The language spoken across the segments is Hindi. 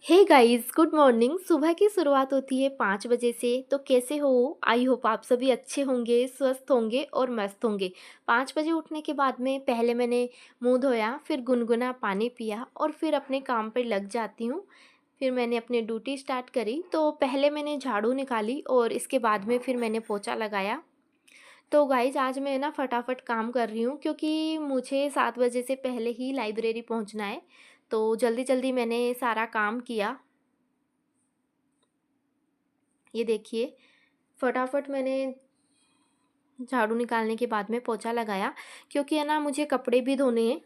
Hey guys, good morning. सुबह की शुरुआत होती है 5 बजे से। तो कैसे हो? आई होप आप सभी अच्छे होंगे, स्वस्थ होंगे और मस्त होंगे। 5 बजे उठने के बाद में पहले मैंने मुंह धोया, फिर गुनगुना पानी पिया और फिर अपने काम पर लग जाती हूँ। फिर मैंने अपनी ड्यूटी स्टार्ट करी। तो पहले मैंने झाड़ू निकाली और इसके बाद में फिर मैंने पोछा लगाया। तो गाइस, आज मैं ना फटाफट काम कर रही हूँ क्योंकि मुझे 7 बजे से पहले ही लाइब्रेरी पहुँचना है। तो जल्दी जल्दी मैंने सारा काम किया। ये देखिए, फटाफट मैंने झाड़ू निकालने के बाद में पोछा लगाया क्योंकि है ना मुझे कपड़े भी धोने हैं।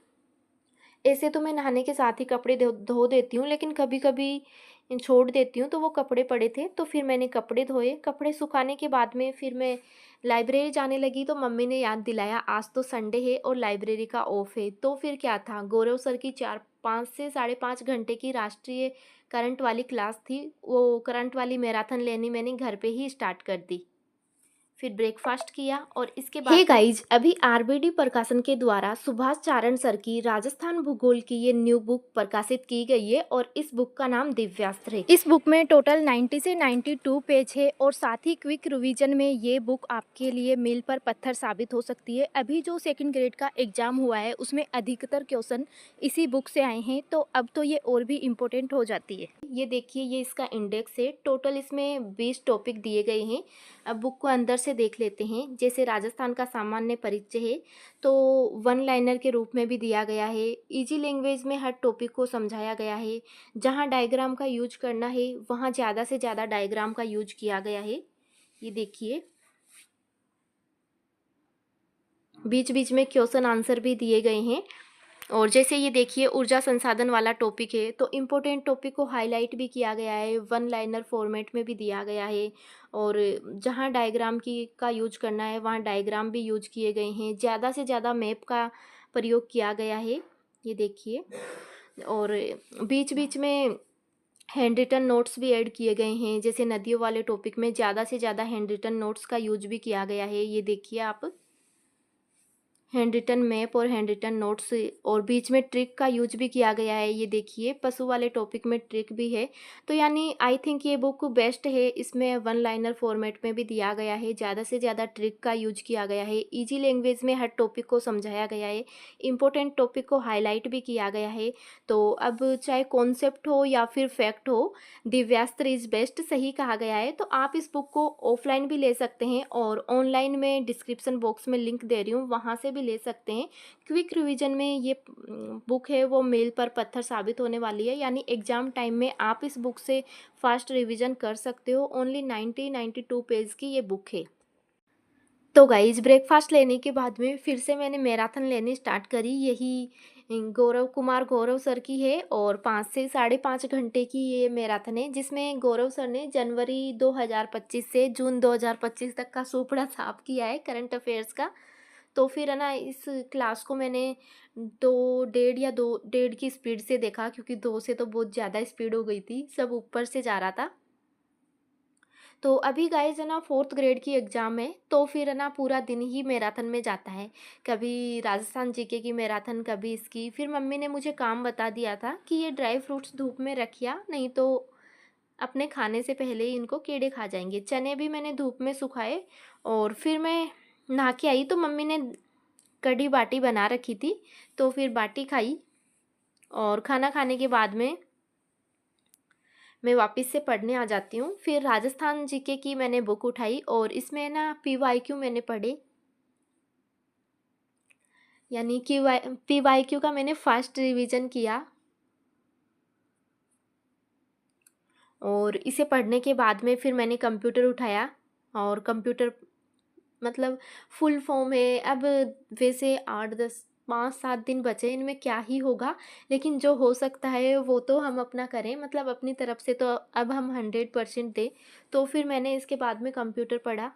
ऐसे तो मैं नहाने के साथ ही कपड़े धो धो देती हूँ, लेकिन कभी-कभी छोड़ देती हूँ, तो वो कपड़े पड़े थे तो फिर मैंने कपड़े धोए। कपड़े सुखाने के बाद में फिर मैं लाइब्रेरी जाने लगी। तो मम्मी ने याद दिलाया आज तो संडे है और लाइब्रेरी का ऑफ है। तो फिर क्या था, गौरव सर की 4-5 से साढ़े 5 घंटे की राष्ट्रीय करंट वाली क्लास थी। वो करंट वाली मैराथन लेनी मैंने घर पे ही स्टार्ट कर दी। फिर ब्रेकफास्ट किया और इसके बाद हे गाइज, अभी आरबीडी प्रकाशन के द्वारा सुभाष चारण सर की राजस्थान भूगोल की ये न्यू बुक प्रकाशित की गई है और इस बुक का नाम दिव्यास्त्र है। इस बुक में टोटल 90 से 92 पेज है और साथ ही क्विक रिवीजन में ये बुक आपके लिए मील पर पत्थर साबित हो सकती है। अभी जो सेकंड ग्रेड का एग्जाम हुआ है उसमें अधिकतर क्वेश्चन इसी बुक से आए हैं, तो अब तो ये और भी इम्पोर्टेंट हो जाती है। ये देखिए, ये इसका इंडेक्स है। टोटल इसमें 20 टॉपिक दिए गए हैं। अब बुक को अंदर से देख लेते हैं। जैसे राजस्थान का सामान्य परिचय है, तो वन लाइनर के रूप में भी दिया गया है। इजी लैंग्वेज में हर टॉपिक को समझाया गया है। जहाँ डायग्राम का यूज करना है वहाँ ज़्यादा से ज़्यादा डायग्राम का यूज किया गया है। ये देखिए, बीच बीच में क्वेश्चन आंसर भी दिए गए हैं। और जैसे ये देखिए, ऊर्जा संसाधन वाला टॉपिक है तो इम्पोर्टेंट टॉपिक को हाईलाइट भी किया गया है, वन लाइनर फॉर्मेट में भी दिया गया है। और जहाँ डायग्राम की का यूज करना है वहाँ डायग्राम भी यूज किए गए हैं। ज़्यादा से ज़्यादा मैप का प्रयोग किया गया है। ये देखिए, और बीच बीच में हैंड रिटन नोट्स भी ऐड किए गए हैं। जैसे नदियों वाले टॉपिक में ज़्यादा से ज़्यादा हैंड रिटन नोट्स का यूज भी किया गया है। ये देखिए आप, हैंड रिटन मैप और हैंड रिटन नोट्स, और बीच में ट्रिक का यूज भी किया गया है। ये देखिए, पशु वाले टॉपिक में ट्रिक भी है। तो यानी आई थिंक ये बुक बेस्ट है। इसमें वन लाइनर फॉर्मेट में भी दिया गया है, ज़्यादा से ज़्यादा ट्रिक का यूज किया गया है। इजी लैंग्वेज में हर टॉपिक को समझाया गया है, इंपॉर्टेंट टॉपिक को हाईलाइट भी किया गया है। तो अब चाहे कॉन्सेप्ट हो या फिर फैक्ट हो, दिव्यास्त्र इज बेस्ट सही कहा गया है। तो आप इस बुक को ऑफलाइन भी ले सकते हैं और ऑनलाइन में डिस्क्रिप्शन बॉक्स में लिंक दे रही हूँ, वहाँ से भी ले सकते हैं। क्विक रिवीजन में ये बुक है वो मील पर पत्थर साबित होने वाली है। यानी एग्जाम टाइम में आप इस बुक से फास्ट रिवीजन कर सकते हो। ओनली 92 पेज की ये बुक है। तो गाइज, ब्रेकफास्ट लेने के बाद में फिर से मैंने मैराथन लेनी स्टार्ट करी। यही गौरव सर की है और 5 से साढ़े 5 घंटे की ये मैराथन है, जिसमें गौरव सर ने जनवरी 2025 से जून 2025 तक का सुपड़ा साफ किया है करंट अफेयर्स का। तो फिर है ना, इस क्लास को मैंने 2 डेढ़ की स्पीड से देखा क्योंकि 2 से तो बहुत ज़्यादा स्पीड हो गई थी, सब ऊपर से जा रहा था। तो अभी गाइस है ना, 4th ग्रेड की एग्ज़ाम है, तो फिर है ना पूरा दिन ही मैराथन में जाता है। कभी राजस्थान जीके की मैराथन, कभी इसकी। फिर मम्मी ने मुझे काम बता दिया था कि ये ड्राई फ्रूट्स धूप में रखिया, नहीं तो अपने खाने से पहले ही इनको कीड़े खा जाएंगे। चने भी मैंने धूप में सुखाए और फिर मैं नहा के आई तो मम्मी ने कढ़ी बाटी बना रखी थी, तो फिर बाटी खाई। और खाना खाने के बाद में मैं वापस से पढ़ने आ जाती हूँ। फिर राजस्थान जीके की मैंने बुक उठाई और इसमें ना पीवाईक्यू मैंने पढ़े। यानी कि पीवाईक्यू का मैंने फर्स्ट रिवीजन किया। और इसे पढ़ने के बाद में फिर मैंने कंप्यूटर उठाया और कंप्यूटर मतलब फुल फॉर्म है। अब वैसे 8-10 5-7 दिन बचे, इनमें क्या ही होगा, लेकिन जो हो सकता है वो तो हम अपना करें, मतलब अपनी तरफ से तो अब हम 100% दें। तो फिर मैंने इसके बाद में कंप्यूटर पढ़ा।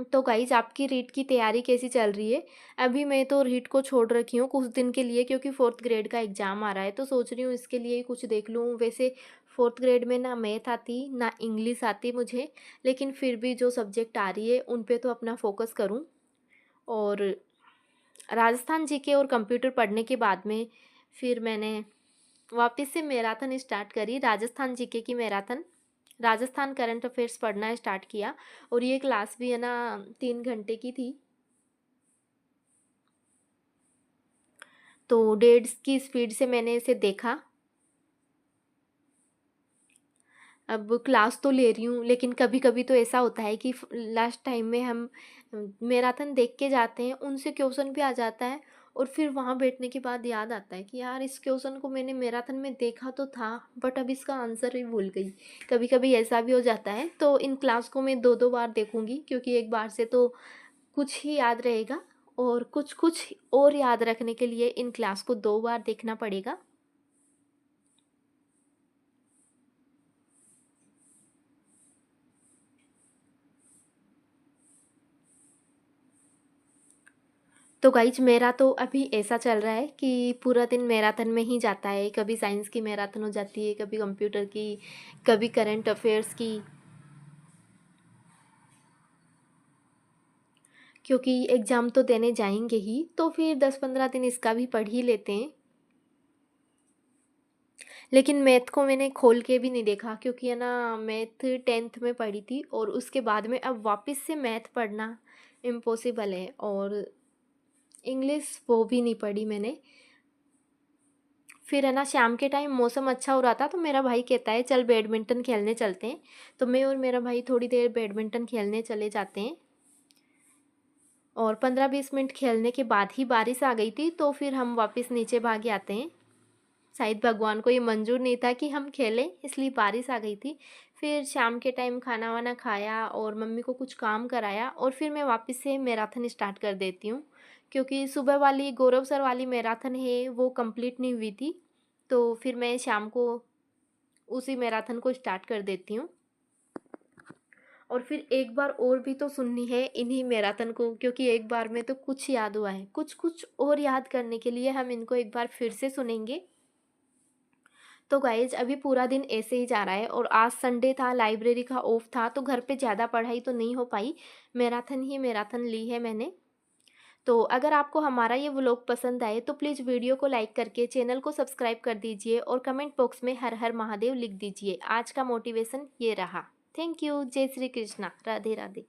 तो गाइज, आपकी रीट की तैयारी कैसी चल रही है? अभी मैं तो रीट को छोड़ रखी हूँ कुछ दिन के लिए, क्योंकि 4th ग्रेड का एग्ज़ाम आ रहा है, तो सोच रही हूँ इसके लिए ही कुछ देख लूँ। वैसे 4th ग्रेड में ना मैथ आती ना इंग्लिश आती मुझे, लेकिन फिर भी जो सब्जेक्ट आ रही है उन पे तो अपना फोकस करूँ। और राजस्थान जीके और कंप्यूटर पढ़ने के बाद में फिर मैंने वापस से मैराथन स्टार्ट करी, राजस्थान जीके की मैराथन, राजस्थान करंट अफेयर्स पढ़ना स्टार्ट किया। और ये क्लास भी है ना 3 घंटे की थी, तो 1.5 की स्पीड से मैंने इसे देखा। अब क्लास तो ले रही हूँ, लेकिन कभी-कभी तो ऐसा होता है कि लास्ट टाइम में हम मैराथन देख के जाते हैं, उनसे क्वेश्चन भी आ जाता है और फिर वहाँ बैठने के बाद याद आता है कि यार इस क्वेश्चन को मैंने मैराथन में देखा तो था, बट अब इसका आंसर ही भूल गई। कभी-कभी ऐसा भी हो जाता है, तो इन क्लास को मैं 2-2 बार देखूँगी, क्योंकि एक बार से तो कुछ ही याद रहेगा और कुछ-कुछ और याद रखने के लिए इन क्लास को 2 बार देखना पड़ेगा। तो गाइज मेरा तो अभी ऐसा चल रहा है कि पूरा दिन मैराथन में ही जाता है, कभी साइंस की मैराथन हो जाती है, कभी कंप्यूटर की, कभी करंट अफेयर्स की, क्योंकि एग्ज़ाम तो देने जाएंगे ही, तो फिर 10-15 दिन इसका भी पढ़ ही लेते हैं। लेकिन मैथ को मैंने खोल के भी नहीं देखा, क्योंकि है ना मैथ 10th में पढ़ी थी और उसके बाद में अब वापस से मैथ पढ़ना इम्पॉसिबल है, और इंग्लिश वो भी नहीं पढ़ी मैंने। फिर है ना शाम के टाइम मौसम अच्छा हो रहा था, तो मेरा भाई कहता है चल बैडमिंटन खेलने चलते हैं, तो मैं और मेरा भाई थोड़ी देर बैडमिंटन खेलने चले जाते हैं। और 15-20 मिनट खेलने के बाद ही बारिश आ गई थी, तो फिर हम वापस नीचे भागे आते हैं। शायद भगवान को ये मंजूर नहीं था कि हम खेलें, इसलिए बारिश आ गई थी। फिर शाम के टाइम खाना वाना खाया और मम्मी को कुछ काम कराया, और फिर मैं वापस से मैराथन स्टार्ट कर देती हूँ, क्योंकि सुबह वाली गौरव सर वाली मैराथन है वो कंप्लीट नहीं हुई थी, तो फिर मैं शाम को उसी मैराथन को स्टार्ट कर देती हूँ। और फिर एक बार और भी तो सुननी है इन्हीं मैराथन को, क्योंकि एक बार में तो कुछ याद हुआ है, कुछ कुछ और याद करने के लिए हम इनको एक बार फिर से सुनेंगे। तो गाइज अभी पूरा दिन ऐसे ही जा रहा है, और आज संडे था, लाइब्रेरी का ऑफ था, तो घर पे ज़्यादा पढ़ाई तो नहीं हो पाई, मैराथन ही मैराथन ली है मैंने। तो अगर आपको हमारा ये व्लॉग पसंद आए तो प्लीज़ वीडियो को लाइक करके चैनल को सब्सक्राइब कर दीजिए, और कमेंट बॉक्स में हर हर महादेव लिख दीजिए। आज का मोटिवेशन ये रहा। Thank you. जय श्री कृष्णा। राधे राधे।